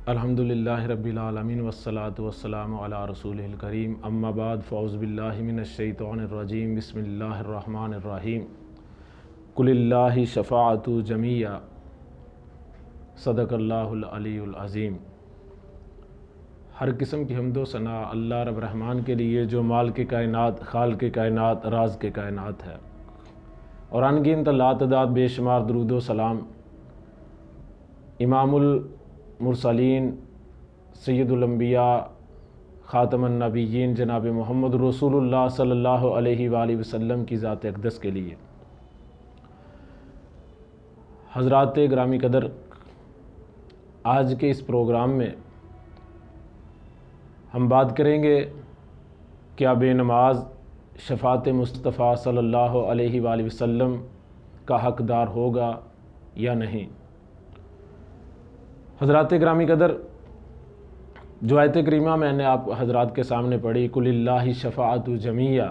الحمدللہ رب العالمین والصلاة والسلام علی رسولہ الکریم، اما بعد فاعوذ باللہ من الشیطان الرجیم، بسم اللہ الرحمن الرحیم۔ قل اللہ شفاعۃ جمیعا، صدق اللہ العلی العظیم۔ ہر قسم کی حمد و ثنا اللہ رب الرحمن کے لیے جو مالک کائنات، خالق کائنات، راز کے کائنات ہے، اور انگنت لاتعداد بے شمار درود و سلام امام المرسلین، سید الانبیاء، خاتم النبیین جناب محمد رسول اللہ صلی اللہ علیہ وآلہ وسلم کی ذات اقدس کے لیے۔ حضرات گرامی قدر، آج کے اس پروگرام میں ہم بات کریں گے کیا بے نماز شفاعت مصطفیٰ صلی اللہ علیہ وآلہ وسلم کا حقدار ہوگا یا نہیں۔ حضرات گرامی قدر، جو آیت کریمہ میں نے آپ حضرات کے سامنے پڑھی، قل اللہ شفاعۃ جمیعا،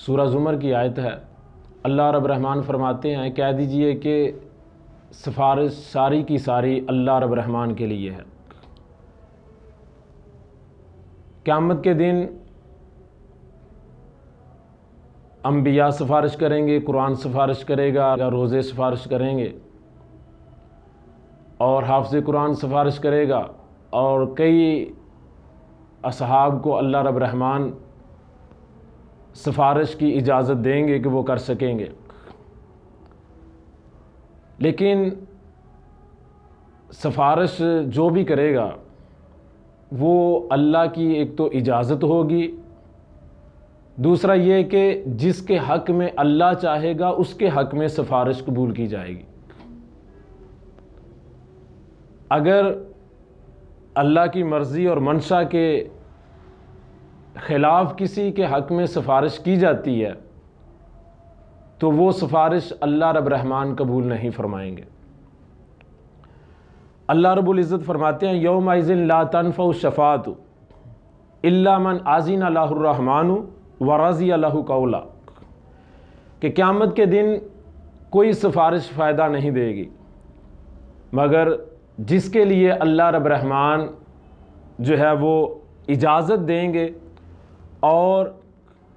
سورہ زمر کی آیت ہے۔ اللہ رب الرحمن فرماتے ہیں، کہہ دیجئے کہ سفارش ساری کی ساری اللہ رب الرحمن کے لیے ہے۔ قیامت کے دن انبیاء سفارش کریں گے، قرآن سفارش کرے گا، یا روزے سفارش کریں گے، اور حافظ قرآن سفارش کرے گا، اور کئی اصحاب کو اللہ رب الرحمن سفارش کی اجازت دیں گے کہ وہ کر سکیں گے۔ لیکن سفارش جو بھی کرے گا وہ اللہ کی ایک تو اجازت ہوگی، دوسرا یہ کہ جس کے حق میں اللہ چاہے گا اس کے حق میں سفارش قبول کی جائے گی۔ اگر اللہ کی مرضی اور منشا کے خلاف کسی کے حق میں سفارش کی جاتی ہے تو وہ سفارش اللہ رب الرحمن قبول نہیں فرمائیں گے۔ اللہ رب العزت فرماتے ہیں، یومئذ لا تنفع الشفاعۃ الا من اذن له الرحمن ورضی له قولا، کہ قیامت کے دن کوئی سفارش فائدہ نہیں دے گی مگر جس کے لیے اللہ رب الرحمن جو ہے وہ اجازت دیں گے، اور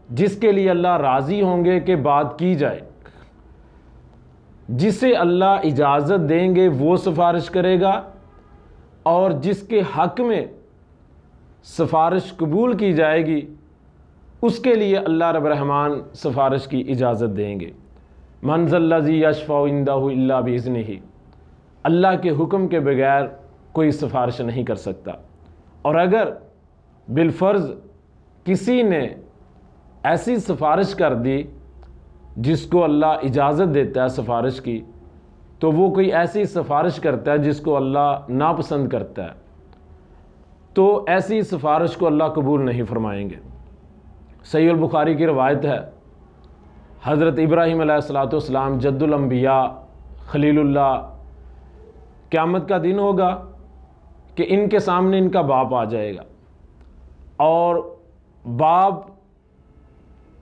جس کے لیے اللہ راضی ہوں گے کہ بات کی جائے۔ جسے اللہ اجازت دیں گے وہ سفارش کرے گا، اور جس کے حق میں سفارش قبول کی جائے گی اس کے لیے اللہ رب الرحمن سفارش کی اجازت دیں گے۔ من ذا الذی یشفع عندہ الا باذنہ، اللہ کے حکم کے بغیر کوئی سفارش نہیں کر سکتا۔ اور اگر بالفرض کسی نے ایسی سفارش کر دی جس کو اللہ اجازت دیتا ہے سفارش کی، تو وہ کوئی ایسی سفارش کرتا ہے جس کو اللہ ناپسند کرتا ہے، تو ایسی سفارش کو اللہ قبول نہیں فرمائیں گے۔ صحیح البخاری کی روایت ہے، حضرت ابراہیم علیہ السلام جد الانبیاء، خلیل اللہ، قیامت کا دن ہوگا کہ ان کے سامنے ان کا باپ آ جائے گا، اور باپ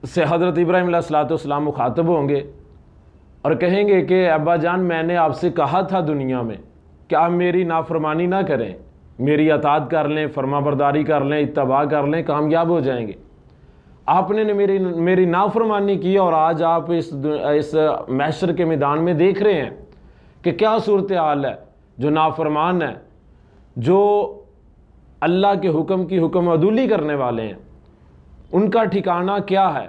سے حضرت ابراہیم علیہ السلام مخاطب ہوں گے اور کہیں گے کہ ابا جان، میں نے آپ سے کہا تھا دنیا میں کہ آپ میری نافرمانی نہ کریں، میری اطاعت کر لیں، فرما برداری کر لیں، اتباع کر لیں، کامیاب ہو جائیں گے۔ آپ نے میری نافرمانی کی، اور آج آپ اس محشر کے میدان میں دیکھ رہے ہیں کہ کیا صورتحال ہے۔ جو نافرمان ہے، جو اللہ کے حکم کی حکم عدولی کرنے والے ہیں، ان کا ٹھکانہ کیا ہے؟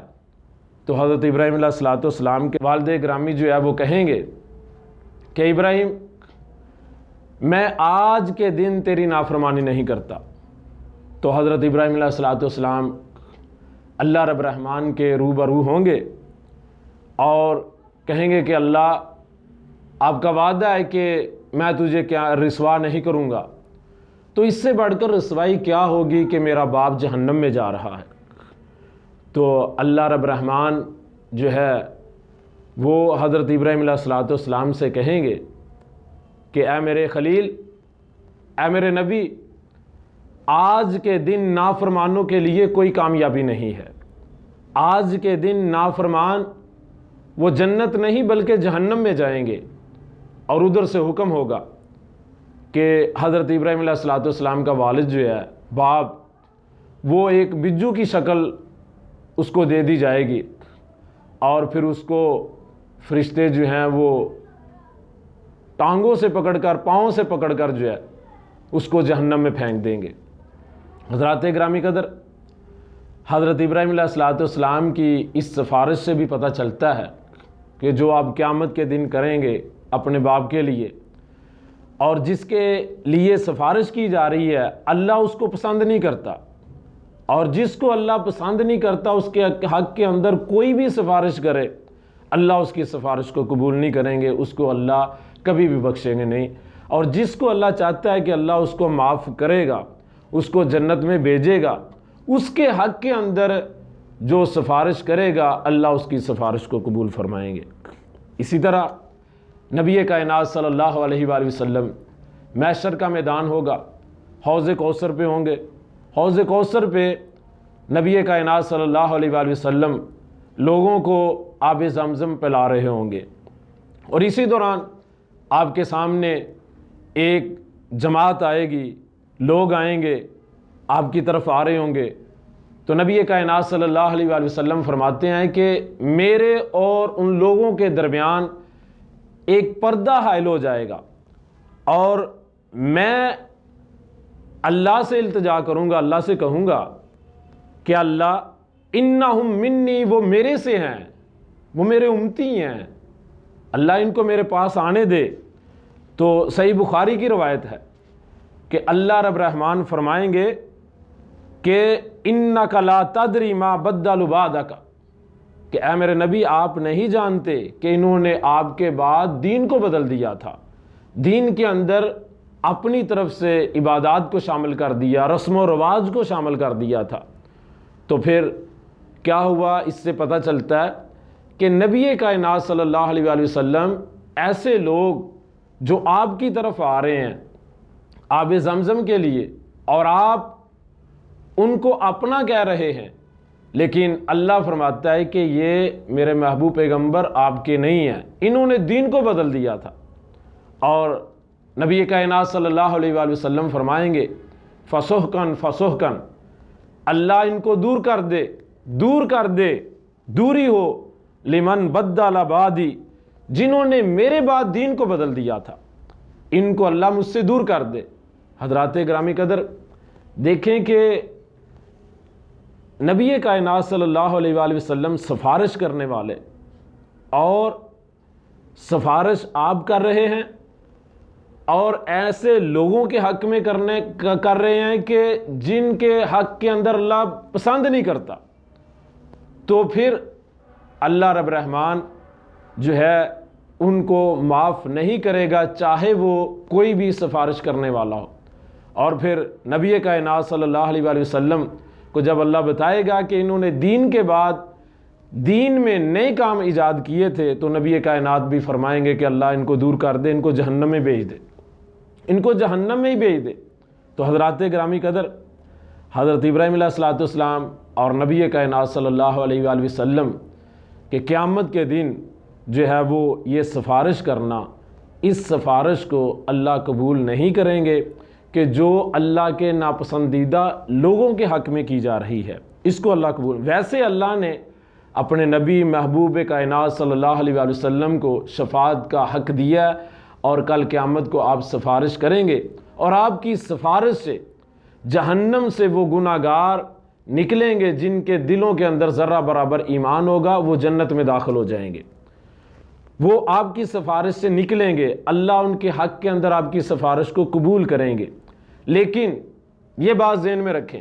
تو حضرت ابراہیم علیہ السلام کے والد گرامی جو ہے وہ کہیں گے کہ ابراہیم، میں آج کے دن تیری نافرمانی نہیں کرتا۔ تو حضرت ابراہیم علیہ السلام اللہ رب الرحمن کے روبرو ہوں گے اور کہیں گے کہ اللہ، آپ کا وعدہ ہے کہ میں تجھے کیا رسوا نہیں کروں گا، تو اس سے بڑھ کر رسوائی کیا ہوگی کہ میرا باپ جہنم میں جا رہا ہے۔ تو اللہ رب الرحمن جو ہے وہ حضرت ابراہیم علیہ السلام سے کہیں گے کہ اے میرے خلیل، اے میرے نبی، آج کے دن نافرمانوں کے لیے کوئی کامیابی نہیں ہے۔ آج کے دن نافرمان وہ جنت نہیں بلکہ جہنم میں جائیں گے، اور ادھر سے حکم ہوگا کہ حضرت ابراہیم علیہ السلام کا والد جو ہے باپ، وہ ایک بجو کی شکل اس کو دے دی جائے گی، اور پھر اس کو فرشتے جو ہیں وہ ٹانگوں سے پکڑ کر، پاؤں سے پکڑ کر جو ہے اس کو جہنم میں پھینک دیں گے۔ حضرات گرامی قدر، حضرت ابراہیم علیہ السلام کی اس سفارش سے بھی پتہ چلتا ہے کہ جو آپ قیامت کے دن کریں گے اپنے باپ کے لیے، اور جس کے لیے سفارش کی جا رہی ہے، اللہ اس کو پسند نہیں کرتا، اور جس کو اللہ پسند نہیں کرتا اس کے حق کے اندر کوئی بھی سفارش کرے، اللہ اس کی سفارش کو قبول نہیں کریں گے، اس کو اللہ کبھی بھی بخشیں گے نہیں۔ اور جس کو اللہ چاہتا ہے کہ اللہ اس کو معاف کرے گا، اس کو جنت میں بھیجے گا، اس کے حق کے اندر جو سفارش کرے گا اللہ اس کی سفارش کو قبول فرمائیں گے۔ اسی طرح نبی کائنات صلی اللہ علیہ وآلہ وسلم محشر کا میدان ہوگا، حوض کوثر پہ ہوں گے، حوض کوثر پہ نبی کائنات صلی اللہ علیہ وآلہ وسلم لوگوں کو آب زمزم پلا رہے ہوں گے، اور اسی دوران آپ کے سامنے ایک جماعت آئے گی، لوگ آئیں گے، آپ کی طرف آ رہے ہوں گے، تو نبی کائنات صلی اللہ علیہ وآلہ وسلم فرماتے ہیں کہ میرے اور ان لوگوں کے درمیان ایک پردہ حائل ہو جائے گا، اور میں اللہ سے التجا کروں گا، اللہ سے کہوں گا کہ اللہ انہم منی، وہ میرے سے ہیں، وہ میرے امتی ہیں، اللہ ان کو میرے پاس آنے دے۔ تو صحیح بخاری کی روایت ہے کہ اللہ رب رحمان فرمائیں گے کہ انک لا تدری ما بدل بعدک، کہ اے میرے نبی آپ نہیں جانتے کہ انہوں نے آپ کے بعد دین کو بدل دیا تھا، دین کے اندر اپنی طرف سے عبادات کو شامل کر دیا، رسم و رواج کو شامل کر دیا تھا۔ تو پھر کیا ہوا؟ اس سے پتہ چلتا ہے کہ نبی کائنات صلی اللہ علیہ وآلہ وسلم ایسے لوگ جو آپ کی طرف آ رہے ہیں آب زمزم کے لیے، اور آپ ان کو اپنا کہہ رہے ہیں، لیکن اللہ فرماتا ہے کہ یہ میرے محبوب پیغمبر آپ کے نہیں ہیں، انہوں نے دین کو بدل دیا تھا۔ اور نبی کائنات صلی اللہ علیہ وآلہ وسلم فرمائیں گے فسحقن فسحقن، اللہ ان کو دور کر دے، دور کر دے، دوری ہو لمن بدل بعدی، جنہوں نے میرے بعد دین کو بدل دیا تھا، ان کو اللہ مجھ سے دور کر دے۔ حضرات گرامی قدر، دیکھیں کہ نبی کائنات صلی اللہ علیہ وآلہ وسلم سفارش کرنے والے، اور سفارش آپ کر رہے ہیں، اور ایسے لوگوں کے حق میں کر رہے ہیں کہ جن کے حق کے اندر اللہ پسند نہیں کرتا، تو پھر اللہ رب رحمان جو ہے ان کو معاف نہیں کرے گا، چاہے وہ کوئی بھی سفارش کرنے والا ہو۔ اور پھر نبی کائنات صلی اللہ علیہ وآلہ وسلم کو جب اللہ بتائے گا کہ انہوں نے دین کے بعد دین میں نئے کام ایجاد کیے تھے، تو نبی کائنات بھی فرمائیں گے کہ اللہ ان کو دور کر دے، ان کو جہنم میں بھیج دے، ان کو جہنم میں ہی بھیج دے۔ تو حضرات گرامی قدر، حضرت ابراہیم علیہ السلام اور نبی کائنات صلی اللہ علیہ وآلہ وسلم کہ قیامت کے دن جو ہے وہ یہ سفارش کرنا، اس سفارش کو اللہ قبول نہیں کریں گے کہ جو اللہ کے ناپسندیدہ لوگوں کے حق میں کی جا رہی ہے، اس کو اللہ قبول۔ ویسے اللہ نے اپنے نبی محبوب کائنات صلی اللہ علیہ وآلہ وسلم کو شفاعت کا حق دیا ہے، اور کل قیامت کو آپ سفارش کریں گے، اور آپ کی سفارش سے جہنم سے وہ گناہ گار نکلیں گے جن کے دلوں کے اندر ذرہ برابر ایمان ہوگا، وہ جنت میں داخل ہو جائیں گے، وہ آپ کی سفارش سے نکلیں گے، اللہ ان کے حق کے اندر آپ کی سفارش کو قبول کریں گے۔ لیکن یہ بات ذہن میں رکھیں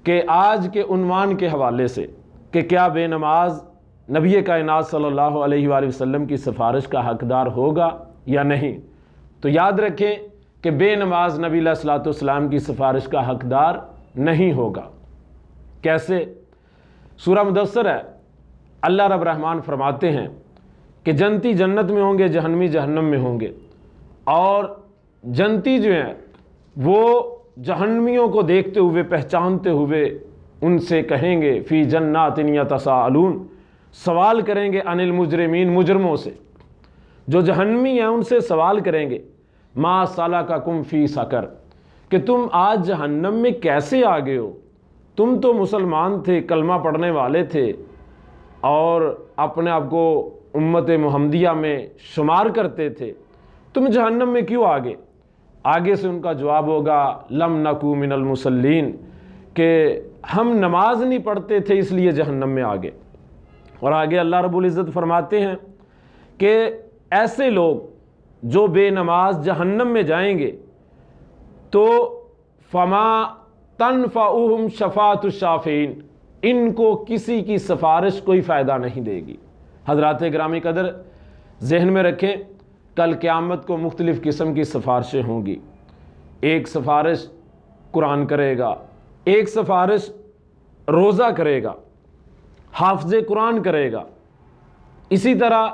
کہ آج کے عنوان کے حوالے سے کہ کیا بے نماز نبی کائنات صلی اللہ علیہ وآلہ وسلم کی سفارش کا حقدار ہوگا یا نہیں، تو یاد رکھیں کہ بے نماز نبی علیہ السلام کی سفارش کا حقدار نہیں ہوگا۔ کیسے؟ سورہ مدثر ہے، اللہ رب رحمان فرماتے ہیں کہ جنتی جنت میں ہوں گے، جہنمی جہنم میں ہوں گے، اور جنتی جو ہیں وہ جہنمیوں کو دیکھتے ہوئے، پہچانتے ہوئے ان سے کہیں گے فی جنات یتساءلون، سوال کریں گے عن المجرمین، مجرموں سے۔ جو جہنمی ہیں ان سے سوال کریں گے ما سلککم فی سقر، کہ تم آج جہنم میں کیسے آ گئے ہو؟ تم تو مسلمان تھے، کلمہ پڑھنے والے تھے اور اپنے آپ کو امت محمدیہ میں شمار کرتے تھے، تم جہنم میں کیوں آ گئے؟ آگے سے ان کا جواب ہوگا لم نکو من المصلین، کہ ہم نماز نہیں پڑھتے تھے اس لیے جہنم میں آ گئے۔ اور آگے اللہ رب العزت فرماتے ہیں کہ ایسے لوگ جو بے نماز جہنم میں جائیں گے تو فما تنفعہم شفاعت الشافعین، ان کو کسی کی سفارش کوئی فائدہ نہیں دے گی۔ حضرات گرامی قدر، ذہن میں رکھیں کل قیامت کو مختلف قسم کی سفارشیں ہوں گی۔ ایک سفارش قرآن کرے گا، ایک سفارش روزہ کرے گا، حافظ قرآن کرے گا، اسی طرح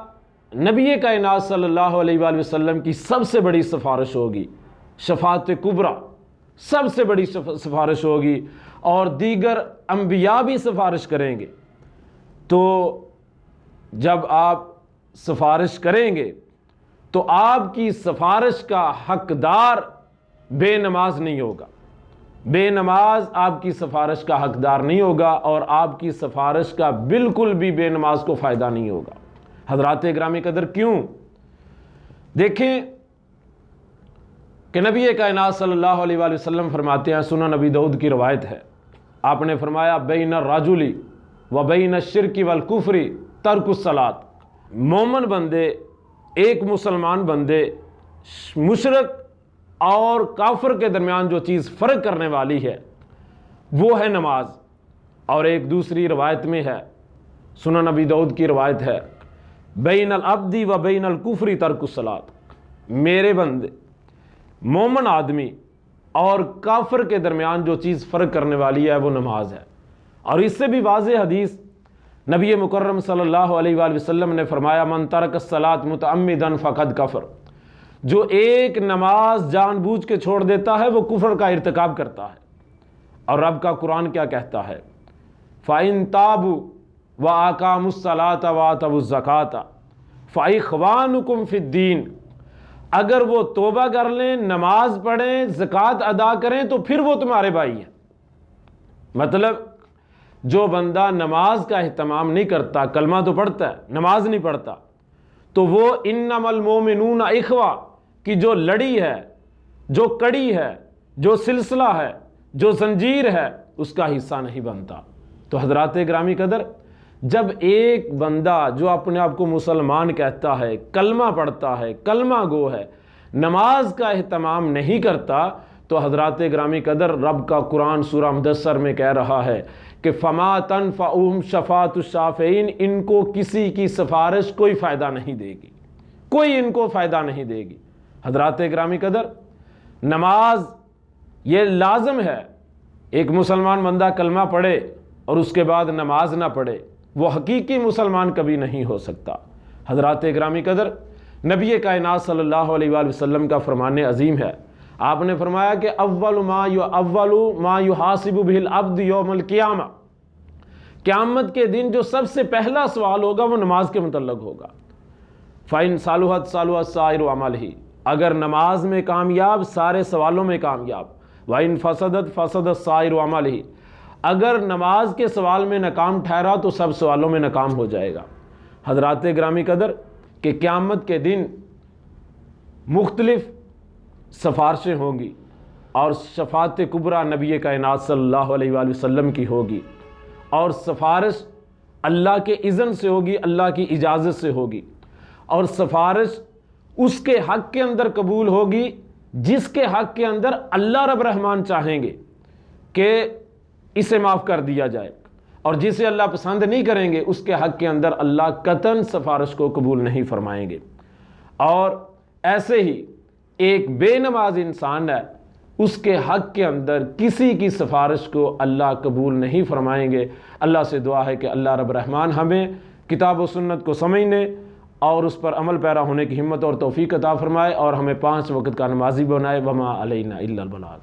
نبی کائنات صلی اللہ علیہ وآلہ وسلم کی سب سے بڑی سفارش ہوگی شفاعت کبریٰ، سب سے بڑی سفارش ہوگی، اور دیگر انبیاء بھی سفارش کریں گے۔ تو جب آپ سفارش کریں گے تو آپ کی سفارش کا حقدار بے نماز نہیں ہوگا، بے نماز آپ کی سفارش کا حقدار نہیں ہوگا، اور آپ کی سفارش کا بالکل بھی بے نماز کو فائدہ نہیں ہوگا۔ حضرات گرامی قدر، کیوں؟ دیکھیں کہ نبی کائنات صلی اللہ علیہ وآلہ وسلم فرماتے ہیں، سنن نبی داؤد کی روایت ہے، آپ نے فرمایا بین الرجل و بین الشرک والکفر ترک الصلاۃ، مومن بندے، ایک مسلمان بندے، مشرک اور کافر کے درمیان جو چیز فرق کرنے والی ہے وہ ہے نماز۔ اور ایک دوسری روایت میں ہے، سنن نبی داؤد کی روایت ہے، بین العبد و بین الکفر ترک الصلاۃ، میرے بندے، مومن آدمی اور کافر کے درمیان جو چیز فرق کرنے والی ہے وہ نماز ہے۔ اور اس سے بھی واضح حدیث نبی مکرم صلی اللہ علیہ وآلہ وسلم نے فرمایا من ترک الصلاۃ متعمدا فقد کفر، جو ایک نماز جان بوجھ کے چھوڑ دیتا ہے وہ کفر کا ارتکاب کرتا ہے۔ اور رب کا قرآن کیا کہتا ہے؟ فَإِن تَابُوا وَأَقَامُوا الصَّلَاةَ وَآتَوُا الزَّكَاةَ فَإِخْوَانُكُمْ فِي الدِّينِ، اگر وہ توبہ کر لیں، نماز پڑھیں، زکوٰۃ ادا کریں تو پھر وہ تمہارے بھائی ہیں۔ مطلب جو بندہ نماز کا اہتمام نہیں کرتا، کلمہ تو پڑھتا ہے، نماز نہیں پڑھتا، تو وہ انما المومنون اخوہ کی جو لڑی ہے، جو کڑی ہے، جو سلسلہ ہے، جو زنجیر ہے، اس کا حصہ نہیں بنتا۔ تو حضرات گرامی قدر، جب ایک بندہ جو اپنے آپ کو مسلمان کہتا ہے، کلمہ پڑھتا ہے، کلمہ گو ہے، نماز کا اہتمام نہیں کرتا، تو حضرات گرامی قدر رب کا قرآن سورہ مدثر میں کہہ رہا ہے کہ فما تنفعہم شفاعت الشافعین، ان کو کسی کی سفارش کوئی فائدہ نہیں دے گی، کوئی ان کو فائدہ نہیں دے گی۔ حضرات گرامی قدر، نماز یہ لازم ہے۔ ایک مسلمان بندہ کلمہ پڑھے اور اس کے بعد نماز نہ پڑھے، وہ حقیقی مسلمان کبھی نہیں ہو سکتا۔ حضرات گرامی قدر، نبی کائنات صلی اللہ علیہ وآلہ وسلم کا فرمان عظیم ہے، آپ نے فرمایا کہ اول ما یحاسب بہ العبد یوم القیامہ، قیامت کے دن جو سب سے پہلا سوال ہوگا وہ نماز کے متعلق ہوگا۔ فَإِن صَلُحَتْ صَلُحَ سَائِرُ عَمَلِهِ، اگر نماز میں کامیاب، سارے سوالوں میں کامیاب۔ وَإِن فَسَدَتْ فَسَدَ سَائِرُ عَمَلِهِ، اگر نماز کے سوال میں ناکام ٹھہرا تو سب سوالوں میں ناکام ہو جائے گا۔ حضرات گرامی قدر، کہ قیامت کے دن مختلف سفارشیں ہوں گی، اور شفاعت کبریٰ نبی کائنات صلی اللہ علیہ وآلہ وسلم کی ہوگی، اور سفارش اللہ کے اذن سے ہوگی، اللہ کی اجازت سے ہوگی، اور سفارش اس کے حق کے اندر قبول ہوگی جس کے حق کے اندر اللہ رب رحمان چاہیں گے کہ اسے معاف کر دیا جائے، اور جسے اللہ پسند نہیں کریں گے اس کے حق کے اندر اللہ قطعاً سفارش کو قبول نہیں فرمائیں گے۔ اور ایسے ہی ایک بے نماز انسان ہے، اس کے حق کے اندر کسی کی سفارش کو اللہ قبول نہیں فرمائیں گے۔ اللہ سے دعا ہے کہ اللہ رب رحمان ہمیں کتاب و سنت کو سمجھنے اور اس پر عمل پیرا ہونے کی ہمت اور توفیق عطا فرمائے، اور ہمیں 5 وقت کا نمازی بنائے۔ وما علینا الا البلاغ۔